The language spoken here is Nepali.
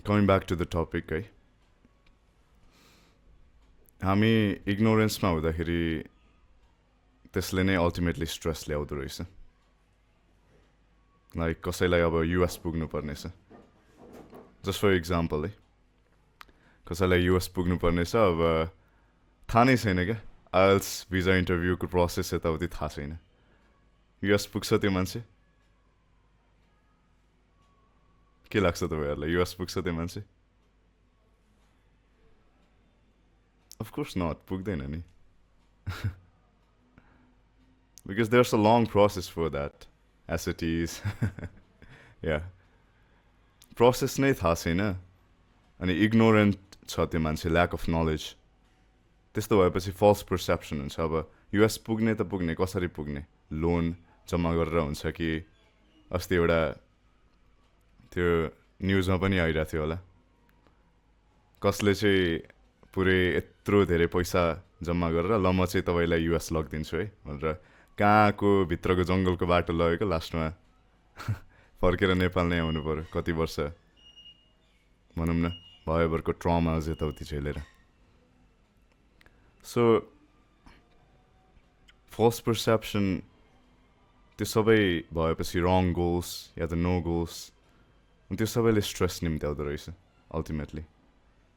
Coming back to the topic है, हामी इग्नोरेन्समा हुँदाखेरि त्यसले नै अल्टिमेटली स्ट्रेस ल्याउँदो रहेछ. लाइक कसैलाई अब युएस पुग्नुपर्ने छ, जस्ट फर इक्जाम्पल है, कसैलाई युएस पुग्नुपर्ने छ, अब थाहा नै छैन क्या, आइएल्स भिजा इन्टरभ्यूको प्रोसेस यताउति थाहा छैन, युएस पुग्छ त्यो मान्छे? के लाग्छ तपाईँहरूलाई, युएस पुग्छ त्यो मान्छे? अफकोर्स नट, पुग्दैन नि. Because there's a long process for that, as it is. Yeah. Process नै थाहा छैन, अनि इग्नोरेन्ट छ त्यो मान्छे, ल्याक अफ नलेज. त्यस्तो भएपछि फल्स पर्सेप्सन हुन्छ. अब युएस पुग्ने त पुग्ने, कसरी पुग्ने? लोन जम्मा गरेर हुन्छ कि, अस्ति एउटा त्यो न्युजमा पनि आइरहेको थियो होला, कसले चाहिँ पुरै यत्रो धेरै पैसा जम्मा गरेर ल म चाहिँ तपाईँलाई युएस लगिदिन्छु है भनेर कहाँको भित्रको जङ्गलको बाटो लगेको, लास्टमा फर्केर नेपाल नै आउनु पर्यो, कति वर्ष भनौँ न भयोभरको ट्रमाज यताउति झेलेर. सो फल्स पर्सेप्सन त्यो सबै भएपछि रङ गोल्स या त नो गोल्स, त्यो सबैले स्ट्रेस निम्त्याउँदो रहेछ अल्टिमेटली.